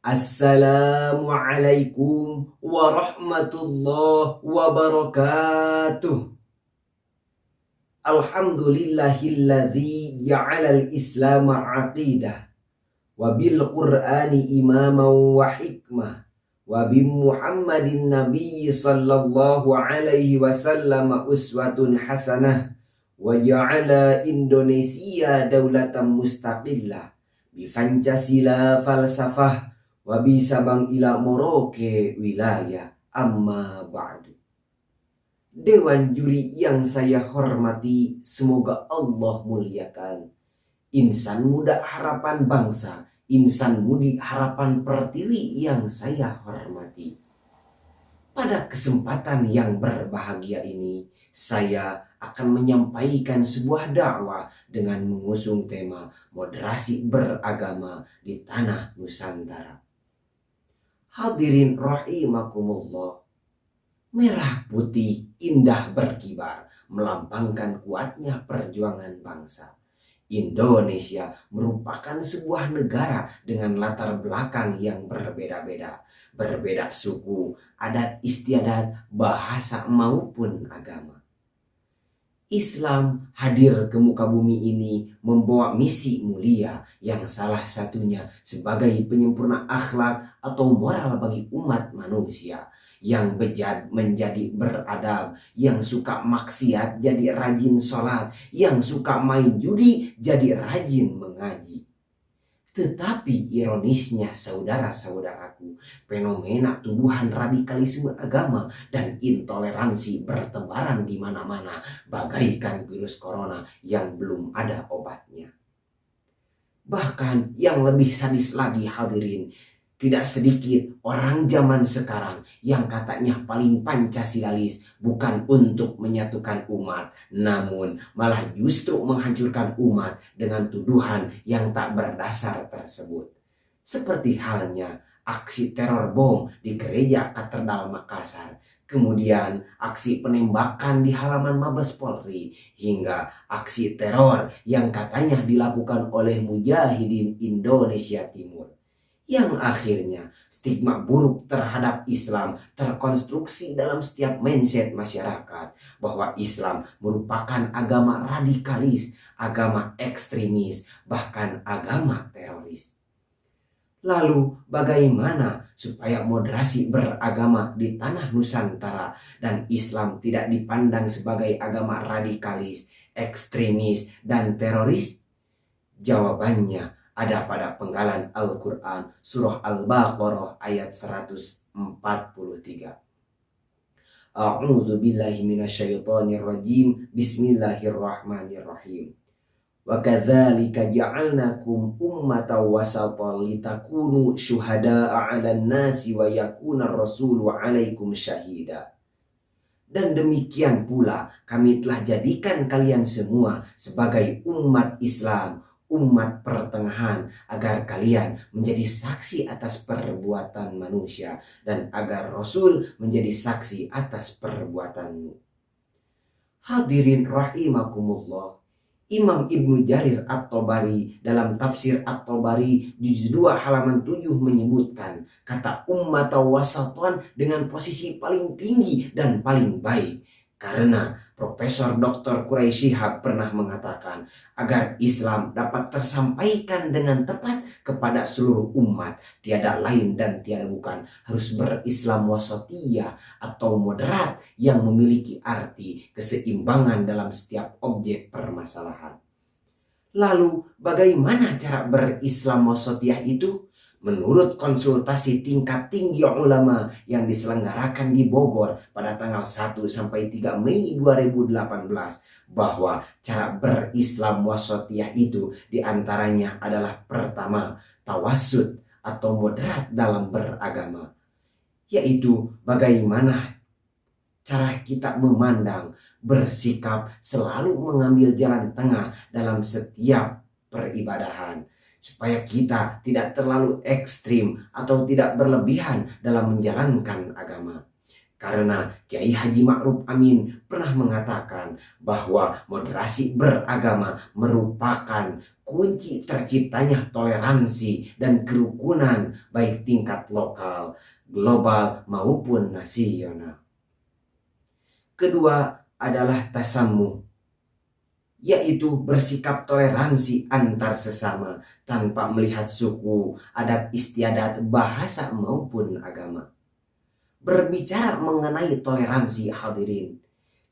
Assalamualaikum warahmatullahi wabarakatuh. Alhamdulillahilladzi ja'alal islama aqidah wa bil qur'ani imaman wa hikmah wa bi Muhammadin nabiyyi sallallahu alaihi wasallam uswatun hasanah wa ja'ala Indonesia daulatan mustaqillah bi Pancasila falsafah wa bi Sabang ila Merauke wilayah amma ba'du. Dewan juri yang saya hormati, semoga Allah muliakan. Insan muda harapan bangsa, insan mudi harapan pertiwi yang saya hormati. Pada kesempatan yang berbahagia ini, saya akan menyampaikan sebuah dakwah dengan mengusung tema moderasi beragama di tanah Nusantara. Hadirin rahimakumullah. Merah putih indah berkibar melambangkan kuatnya perjuangan bangsa. Indonesia merupakan sebuah negara dengan latar belakang yang berbeda-beda. Berbeda suku, adat istiadat, bahasa maupun agama. Islam hadir ke muka bumi ini membawa misi mulia yang salah satunya sebagai penyempurna akhlak atau moral bagi umat manusia. Yang bejat menjadi beradab, yang suka maksiat jadi rajin sholat, yang suka main judi jadi rajin mengaji. Tetapi ironisnya saudara-saudaraku, fenomena tuduhan radikalisme agama dan intoleransi bertebaran di mana-mana bagaikan virus corona yang belum ada obatnya. Bahkan yang lebih sadis lagi hadirin, tidak sedikit orang zaman sekarang yang katanya paling Pancasilalis bukan untuk menyatukan umat, namun malah justru menghancurkan umat dengan tuduhan yang tak berdasar tersebut. Seperti halnya aksi teror bom di gereja Katedral Makassar, kemudian aksi penembakan di halaman Mabes Polri, hingga aksi teror yang katanya dilakukan oleh Mujahidin Indonesia Timur. Yang akhirnya stigma buruk terhadap Islam terkonstruksi dalam setiap mindset masyarakat bahwa Islam merupakan agama radikalis, agama ekstremis, bahkan agama teroris. Lalu bagaimana supaya moderasi beragama di tanah Nusantara dan Islam tidak dipandang sebagai agama radikalis, ekstremis, dan teroris? Jawabannya ada pada penggalan Al-Quran surah Al-Baqarah ayat 143. A'udzu billahi minasyaitonir rajim. Bismillahirrahmanirrahim. Wa kadzalika ja'alnakum ummatan wasatan litakunu syuhada'a 'alan nasi wa yakuna rasulu 'alaikum syahida. Dan demikian pula kami telah jadikan kalian semua sebagai umat Islam, umat pertengahan, agar kalian menjadi saksi atas perbuatan manusia dan agar Rasul menjadi saksi atas perbuatanmu. Hadirin rahimakumullah, Imam Ibnu Jarir At-Tabari dalam tafsir At-Tabari juz 2 halaman 7 menyebutkan kata ummat wasatan dengan posisi paling tinggi dan paling baik. Karena Profesor Dr. Quraisy Shihab pernah mengatakan agar Islam dapat tersampaikan dengan tepat kepada seluruh umat, tiada lain dan tiada bukan harus berislam wasatiyah atau moderat yang memiliki arti keseimbangan dalam setiap objek permasalahan. Lalu bagaimana cara berislam wasatiyah itu? Menurut konsultasi tingkat tinggi ulama yang diselenggarakan di Bogor pada tanggal 1 sampai 3 Mei 2018, bahwa cara berislam wasatiyah itu diantaranya adalah pertama, tawassut atau moderat dalam beragama, yaitu bagaimana cara kita memandang, bersikap, selalu mengambil jalan tengah dalam setiap peribadahan, supaya kita tidak terlalu ekstrim atau tidak berlebihan dalam menjalankan agama. Karena Kiai Haji Ma'ruf Amin pernah mengatakan bahwa moderasi beragama merupakan kunci terciptanya toleransi dan kerukunan baik tingkat lokal, global maupun nasional. Kedua adalah tasamuh, yaitu bersikap toleransi antar sesama tanpa melihat suku, adat istiadat, bahasa maupun agama. Berbicara mengenai toleransi hadirin,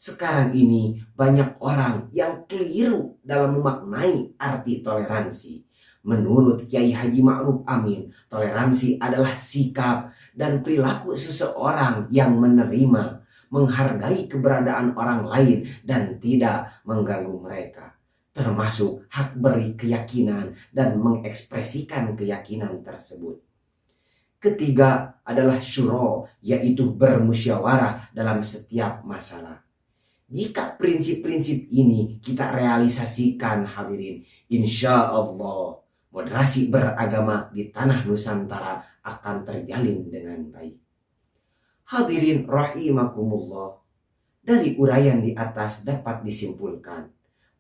sekarang ini banyak orang yang keliru dalam memaknai arti toleransi. Menurut Kiai Haji Ma'ruf Amin, toleransi adalah sikap dan perilaku seseorang yang menerima, menghargai keberadaan orang lain dan tidak mengganggu mereka, termasuk hak berkeyakinan dan mengekspresikan keyakinan tersebut. Ketiga adalah syuro, yaitu bermusyawarah dalam setiap masalah. Jika prinsip-prinsip ini kita realisasikan hadirin, insya Allah moderasi beragama di tanah Nusantara akan terjalin dengan baik. Hadirin rahimakumullah, dari uraian di atas dapat disimpulkan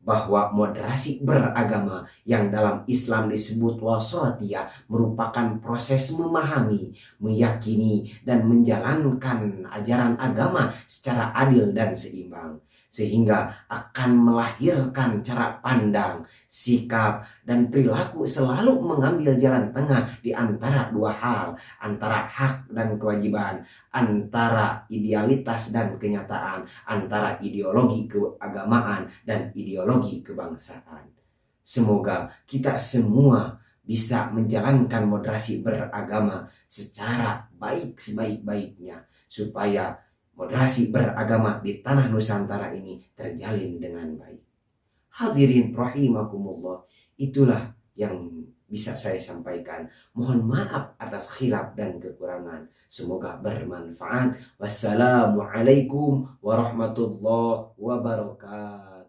bahwa moderasi beragama yang dalam Islam disebut wasatiyah merupakan proses memahami, meyakini, dan menjalankan ajaran agama secara adil dan seimbang, sehingga akan melahirkan cara pandang, sikap, dan perilaku selalu mengambil jalan tengah di antara dua hal, antara hak dan kewajiban, antara idealitas dan kenyataan, antara ideologi keagamaan dan ideologi kebangsaan. Semoga kita semua bisa menjalankan moderasi beragama secara baik sebaik-baiknya, supaya moderasi beragama di tanah Nusantara ini terjalin dengan baik. Hadirin rahimakumullah, itulah yang bisa saya sampaikan. Mohon maaf atas khilaf dan kekurangan. Semoga bermanfaat. Wassalamualaikum warahmatullahi wabarakatuh.